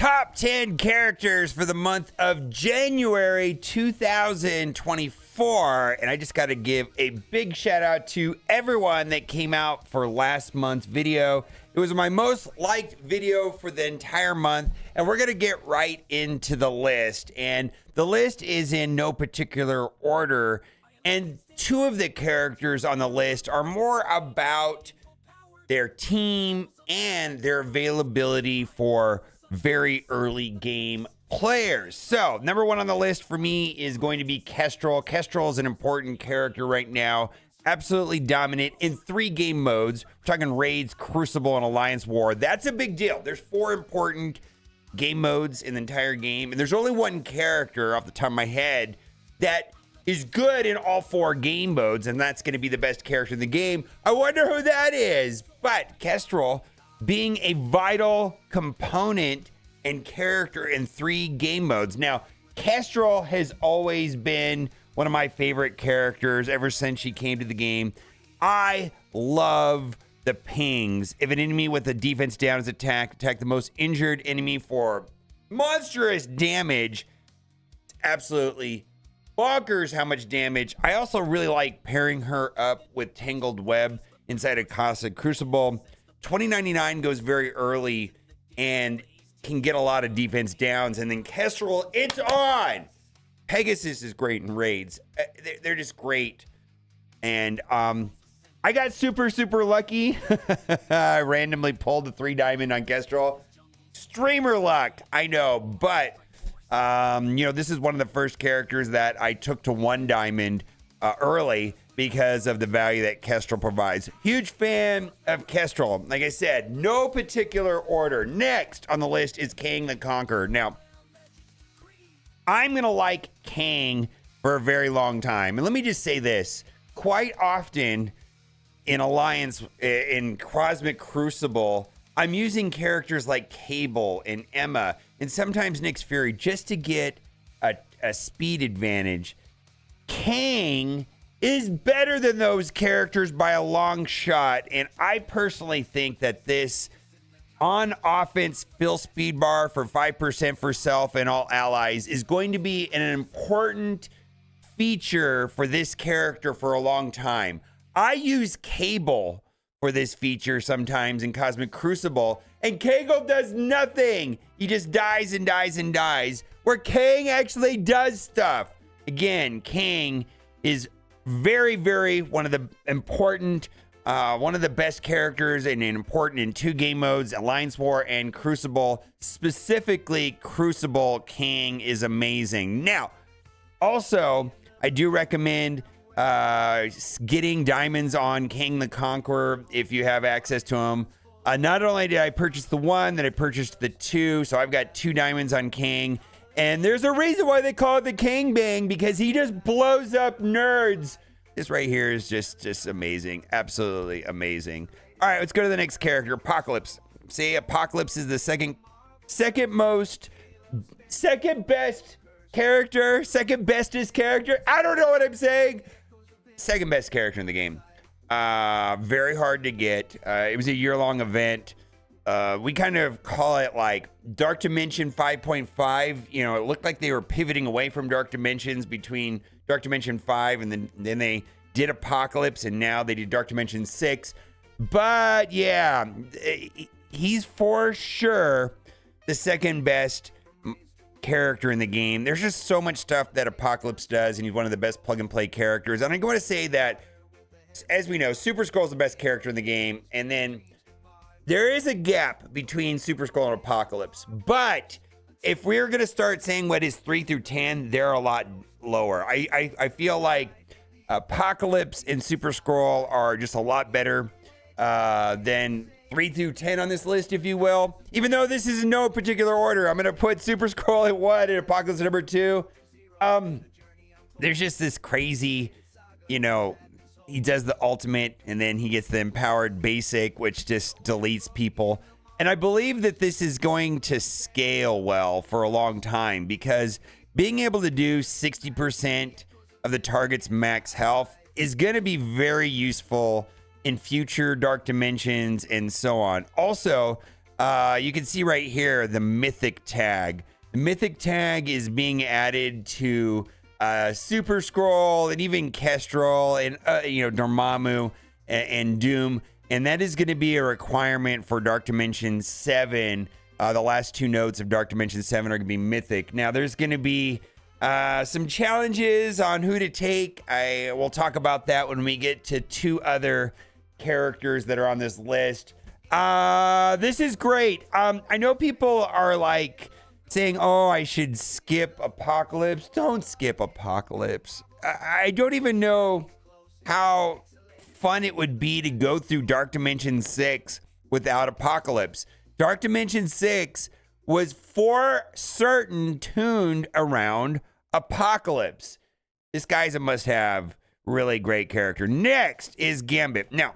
top 10 characters for the month of January 2024. And I just got to give a big shout out to everyone that came out for last month's video. It was my most liked video for the entire month. And we're going to get right into the list. And the list is in no particular order. And two of the characters on the list are more about their team and their availability for very early game players. So number one on the list for me is going to be Kestrel. Kestrel is an important character right now. Absolutely dominant in 3 game modes. We're talking Raids, Crucible, and Alliance War. That's a big deal. There's 4 important game modes in the entire game. And there's only one character off the top of my head that is good in all 4 game modes, and that's going to be the best character in the game. I wonder who that is. But Kestrel, being a vital component and character in 3 game modes. Now, Kestrel has always been one of my favorite characters ever since she came to the game. I love the pings. If an enemy with a defense down is attack the most injured enemy for monstrous damage. It's absolutely bonkers how much damage. I also really like pairing her up with Tangled Web inside of Casa Crucible. 2099 goes very early and can get a lot of defense downs. And then Kestrel, it's on. Pegasus is great in raids. They're just great. And I got super lucky. I randomly pulled the 3 diamond on Kestrel. Streamer luck, I know, but this is one of the first characters that I took to 1 diamond early because of the value that Kestrel provides. Huge fan of Kestrel. Like I said, no particular order. Next on the list is Kang the Conqueror. Now, I'm going to like Kang for a very long time. And let me just say this. Quite often in Alliance, in Cosmic Crucible, I'm using characters like Cable and Emma and sometimes Nyx Fury just to get a speed advantage. Kang is better than those characters by a long shot. And I personally think that this on offense fill speed bar for 5% for self and all allies is going to be an important feature for this character for a long time. I use Cable for this feature sometimes in Cosmic Crucible, and Cable does nothing. He just dies and dies and dies, where Kang actually does stuff. Again, Kang is very one of the important, one of the best characters and important in 2 game modes, Alliance War and Crucible. Specifically, Crucible, Kang is amazing. Now, also, I do recommend getting diamonds on Kang the Conqueror if you have access to him. Not only did I purchase the 1, then I purchased the 2, so I've got 2 diamonds on Kang. And there's a reason why they call it the Kang Bang, because he just blows up nerds. This right here is just amazing. Absolutely amazing. All right, let's go to the next character, Apocalypse. See, Apocalypse is the second best character, second bestest character. I don't know what I'm saying. Second best character in the game. Very hard to get. It was a year-long event. We kind of call it like Dark Dimension 5.5. You know, it looked like they were pivoting away from Dark Dimensions between Dark Dimension 5 and then they did Apocalypse, and now they did Dark Dimension 6. But yeah, he's for sure the second best character in the game. There's just so much stuff that Apocalypse does, and he's one of the best plug-and-play characters. And I'm going to say that, as we know, Super Skrull is the best character in the game, and then there is a gap between Super Skrull and Apocalypse. But if we're going to start saying what is 3 through 10, they're a lot lower. I feel like Apocalypse and Super Skrull are just a lot better than 3 through 10 on this list, if you will. Even though this is in no particular order, I'm going to put Super Skrull at 1 and Apocalypse at number 2. There's just this crazy, he does the ultimate and then he gets the empowered basic, which just deletes people. And I believe that this is going to scale well for a long time, because being able to do 60% of the target's max health is going to be very useful in future Dark Dimensions and so on. Also, You can see right here the mythic tag. The mythic tag is being added to Super Scroll and even Kestrel and Dormammu and Doom, and that is going to be a requirement for Dark Dimension 7. The last 2 notes of Dark Dimension 7 are going to be mythic. Now there's going to be some challenges on who to take. We'll talk about that when we get to 2 other characters that are on this list. This is great. I know people are like saying, oh, I should skip Apocalypse. Don't skip Apocalypse. I don't even know how fun it would be to go through Dark Dimension 6 without Apocalypse. Dark Dimension 6 was for certain tuned around Apocalypse. This guy's a must-have. Really great character. Next is Gambit. Now,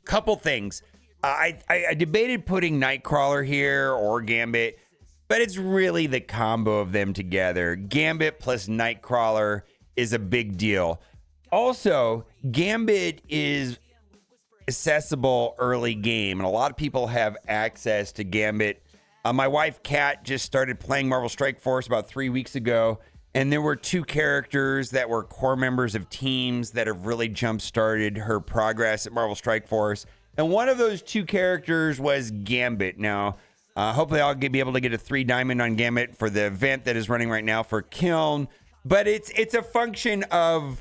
couple things. I debated putting Nightcrawler here or Gambit, but it's really the combo of them together. Gambit plus Nightcrawler is a big deal. Also, Gambit is accessible early game, and a lot of people have access to Gambit. My wife, Kat, just started playing Marvel Strike Force about 3 weeks ago, and there were 2 characters that were core members of teams that have really jump-started her progress at Marvel Strike Force. And one of those 2 characters was Gambit. Now, hopefully I'll be able to get a 3 diamond on Gambit for the event that is running right now for Kiln. But it's a function of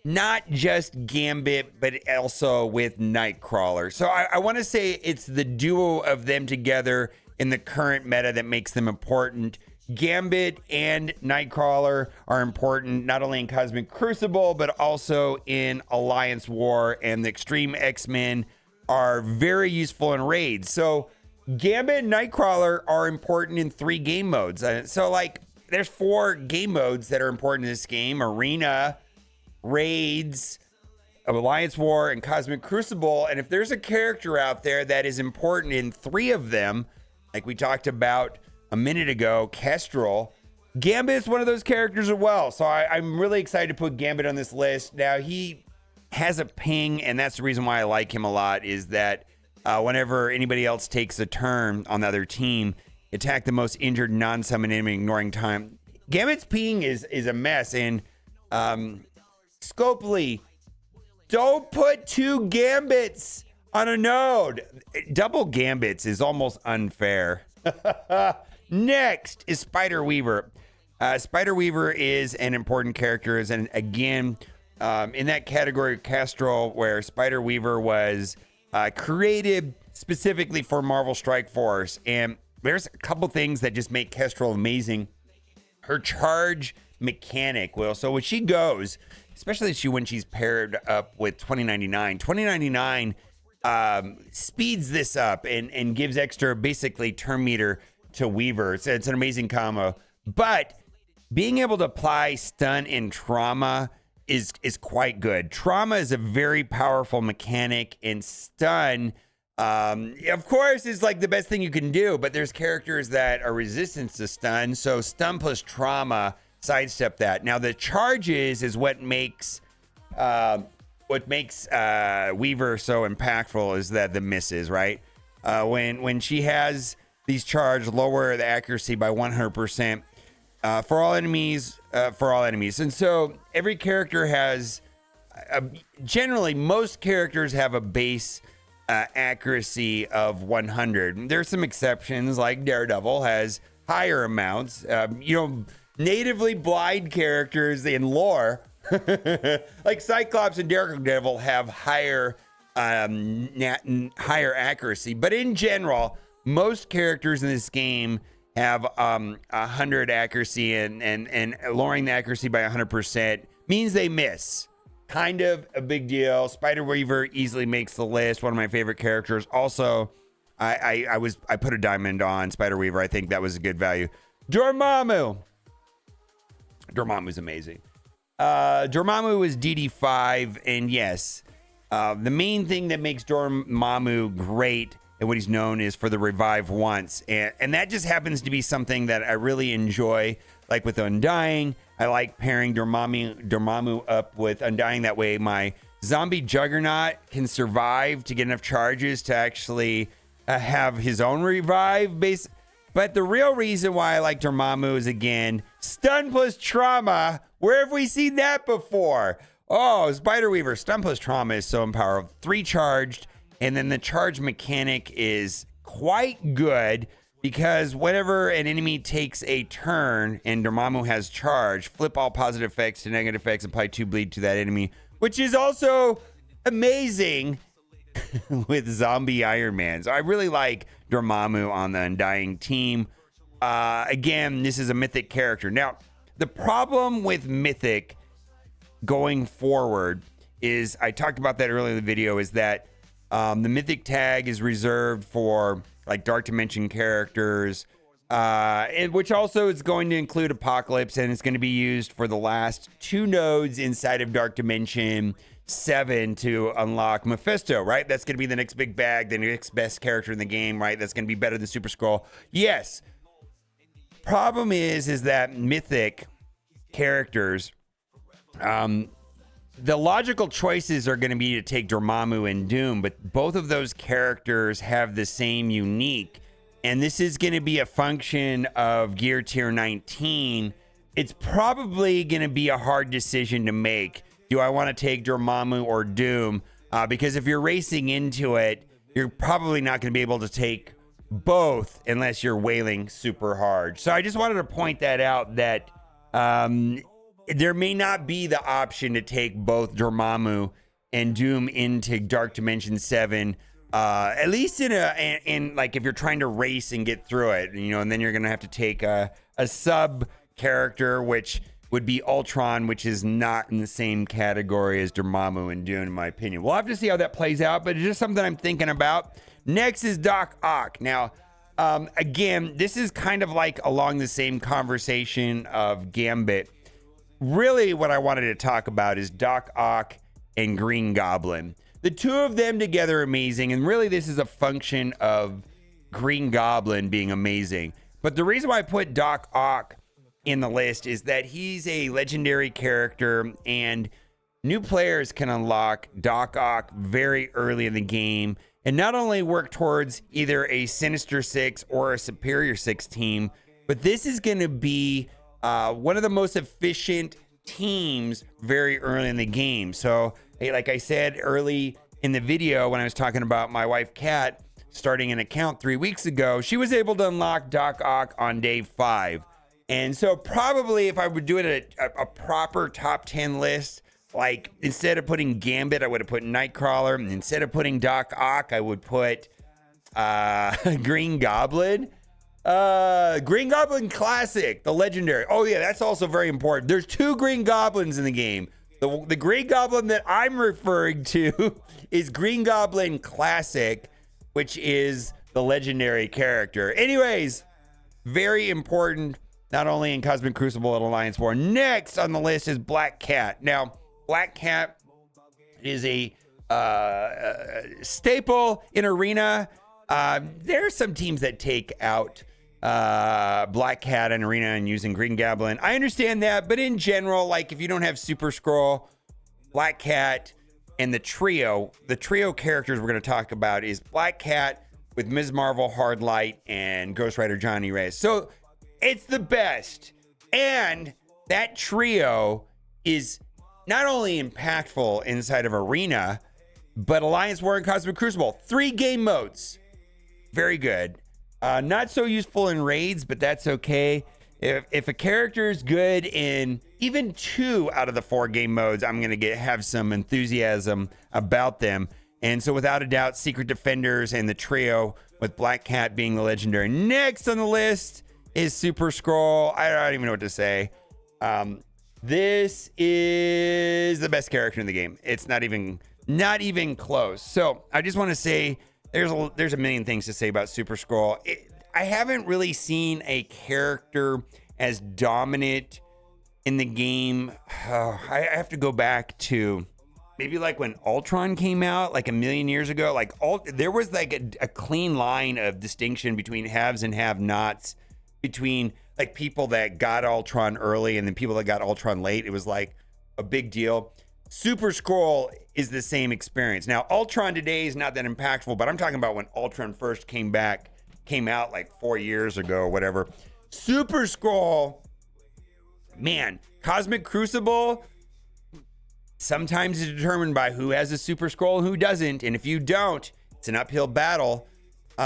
not just Gambit, but also with Nightcrawler. So I want to say it's the duo of them together in the current meta that makes them important. Gambit and Nightcrawler are important not only in Cosmic Crucible, but also in Alliance War, and the Extreme X-Men are very useful in raids. So Gambit and Nightcrawler are important in 3 game modes. So like there's 4 game modes that are important in this game: Arena, Raids, Alliance War, and Cosmic Crucible. And if there's a character out there that is important in 3 of them, like we talked about a minute ago, Kestrel, Gambit is one of those characters as well. So I'm really excited to put Gambit on this list. Now, he has a ping, and that's the reason why I like him a lot, is that whenever anybody else takes a turn on the other team, attack the most injured non-summon enemy, ignoring time. Gambit's ping is a mess, and Scopely, don't put 2 Gambits on a node. Double Gambits is almost unfair. Next is Spider Weaver. Spider Weaver is an important character, and again, in that category of Kestrel, where Spider Weaver was created specifically for Marvel Strike Force. And there's a couple things that just make Kestrel amazing. Her charge mechanic, Will. So when she goes, especially when she's paired up with 2099 speeds this up and gives extra basically turn meter to Weaver. It's an amazing combo. But being able to apply stun and trauma is quite good. Trauma is a very powerful mechanic, and stun, of course, is like the best thing you can do, but there's characters that are resistant to stun, so stun plus trauma sidestep that. Now the charges is what makes Weaver so impactful, is that the misses, right? When she has these charge, lower the accuracy by 100%. For all enemies. And so every character has, generally most characters have a base accuracy of 100. There's some exceptions, like Daredevil has higher amounts. Natively blind characters in lore, like Cyclops and Daredevil, have higher accuracy. But in general, most characters in this game have 100 accuracy, and lowering the accuracy by 100% means they miss. Kind of a big deal. Spider Weaver easily makes the list. One of my favorite characters. Also, I put a diamond on Spider Weaver. I think that was a good value. Dormammu's amazing. Dormammu is DD5, and yes, the main thing that makes Dormammu great and what he's known is for the revive once, and that just happens to be something that I really enjoy. Like with Undying, I like pairing Dormammu up with Undying. That way my zombie Juggernaut can survive to get enough charges to actually have his own revive base. But the real reason why I like Dormammu is, again, stun plus trauma. Where have we seen that before? Oh, Spider Weaver, stun plus trauma is so powerful. 3 charged, and then the charge mechanic is quite good because whenever an enemy takes a turn and Dormammu has charge, flip all positive effects to negative effects, apply 2 bleed to that enemy, which is also amazing with zombie Iron Man. So I really like Dormammu on the Undying team. Again, this is a Mythic character. Now, the problem with Mythic going forward is, I talked about that earlier in the video, is that the Mythic tag is reserved for like Dark Dimension characters, and which also is going to include Apocalypse, and it's going to be used for the last 2 nodes inside of Dark Dimension 7 to unlock Mephisto, right? That's going to be the next big bag, the next best character in the game, right? That's going to be better than Super Skrull. Yes. Problem is that Mythic characters, the logical choices are going to be to take Dormammu and Doom, but both of those characters have the same unique, and this is going to be a function of Gear Tier 19. It's probably going to be a hard decision to make. Do I want to take Dormammu or Doom? Because if you're racing into it, you're probably not going to be able to take both unless you're wailing super hard. So I just wanted to point that out, that there may not be the option to take both Dormammu and Doom into Dark Dimension 7, at least in like if you're trying to race and get through it, you know, and then you're going to have to take a sub character, which would be Ultron, which is not in the same category as Dormammu and Doom, in my opinion. We'll have to see how that plays out, but it's just something I'm thinking about. Next is Doc Ock. Now, again, this is kind of like along the same conversation of Gambit. Really, what I wanted to talk about is Doc Ock and Green Goblin. The 2 of them together are amazing, and really this is a function of Green Goblin being amazing. But the reason why I put Doc Ock in the list is that he's a legendary character, and new players can unlock Doc Ock very early in the game and not only work towards either a Sinister Six or a Superior Six team, but this is going to be one of the most efficient teams very early in the game. So, hey, like I said early in the video when I was talking about my wife Kat starting an account 3 weeks ago, she was able to unlock Doc Ock on day 5. And so probably if I would do it a proper top 10 list, like instead of putting Gambit, I would have put Nightcrawler. And instead of putting Doc Ock, I would put Green Goblin. Green Goblin Classic, the legendary. Oh yeah, that's also very important. There's 2 Green Goblins in the game. The Green Goblin that I'm referring to is Green Goblin Classic, which is the legendary character. Anyways, very important. Not only in Cosmic Crucible and Alliance War. Next on the list is Black Cat. Now, Black Cat is a staple in Arena. There are some teams that take out Black Cat in Arena and using Green Goblin. I understand that, but in general, like if you don't have Super Skrull, Black Cat, and the trio characters we're going to talk about is Black Cat with Ms. Marvel, Hard Light, and Ghost Rider Johnny Reyes. So it's the best. And that trio is not only impactful inside of Arena, but Alliance War and Cosmic Crucible. 3 game modes. Very good. Not so useful in raids, but that's okay. If a character is good in even 2 out of the 4 game modes, I'm going to have some enthusiasm about them. And so without a doubt, Secret Defenders and the trio with Black Cat being the legendary. Next on the list is Super Skrull. I don't even know what to say. This is the best character in the game. It's not even close. So I just want to say there's a million things to say about Super Skrull. I haven't really seen a character as dominant in the game. I have to go back to maybe like when Ultron came out, like a million years ago. Like there was like a clean line of distinction between haves and have-nots, between like people that got Ultron early and then people that got Ultron late. It was like a big deal. Super Skrull is the same experience. Now, Ultron today is not that impactful, but I'm talking about when Ultron first came out like 4 years ago or whatever. Super Skrull, man, Cosmic Crucible sometimes is determined by who has a Super Skrull and who doesn't. And if you don't, it's an uphill battle.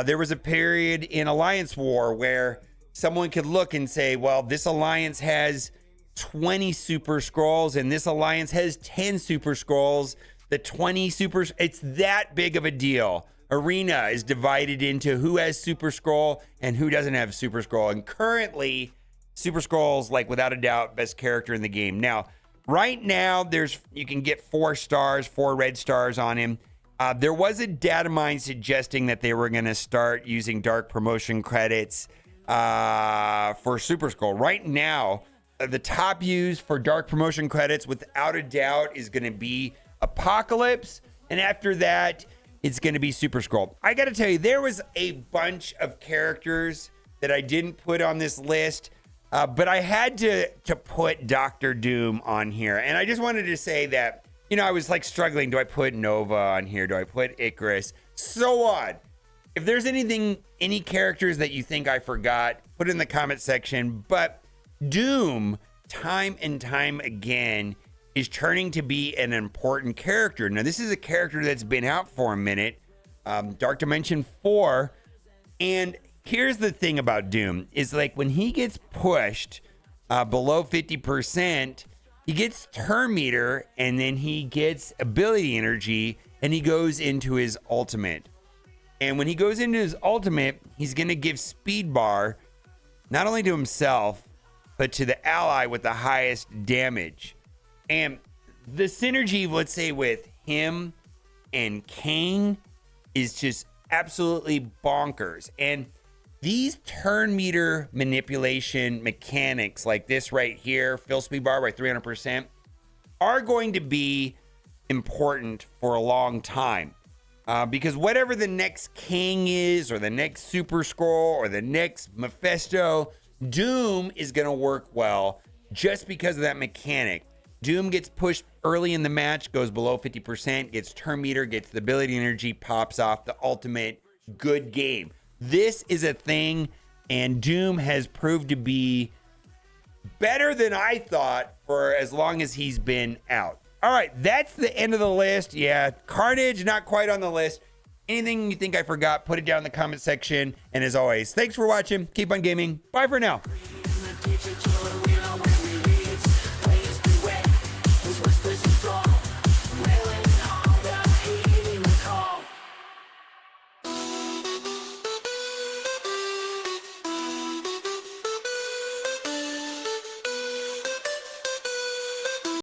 There was a period in Alliance War where someone could look and say, well, this alliance has 20 Super Skrulls and this alliance has 10 Super Skrulls. The 20 Super, it's that big of a deal. Arena is divided into who has Super Skrull and who doesn't have Super Skrull. And currently, Super Skrull's like without a doubt best character in the game. Now, right now, you can get 4 stars, 4 red stars on him. There was a data mine suggesting that they were going to start using dark promotion credits for Super Skrull. Right now, the top use for dark promotion credits, without a doubt, is going to be Apocalypse. And after that, it's going to be Super Skrull. I got to tell you, there was a bunch of characters that I didn't put on this list, but I had to put Dr. Doom on here. And I just wanted to say that, you know, I was like struggling. Do I put Nova on here? Do I put Icarus? So on. If there's any characters that you think I forgot, put it in the comment section. But Doom, time and time again, is turning to be an important character. Now, this is a character that's been out for a minute, Dark Dimension 4. And here's the thing about Doom, is like when he gets pushed below 50%, he gets turn meter and then he gets ability energy and he goes into his ultimate. And when he goes into his ultimate, he's going to give speed bar, not only to himself, but to the ally with the highest damage. And the synergy, let's say, with him and Kang is just absolutely bonkers. And these turn meter manipulation mechanics like this right here, fill speed bar by 300%, are going to be important for a long time. Because whatever the next Kang is, or the next Super Skrull, or the next Mephisto, Doom is going to work well just because of that mechanic. Doom gets pushed early in the match, goes below 50%, gets turn meter, gets the ability energy, pops off the ultimate. Good game. This is a thing, and Doom has proved to be better than I thought for as long as he's been out. All right, that's the end of the list. Yeah, Carnage, not quite on the list. Anything you think I forgot, put it down in the comment section. And as always, thanks for watching. Keep on gaming. Bye for now.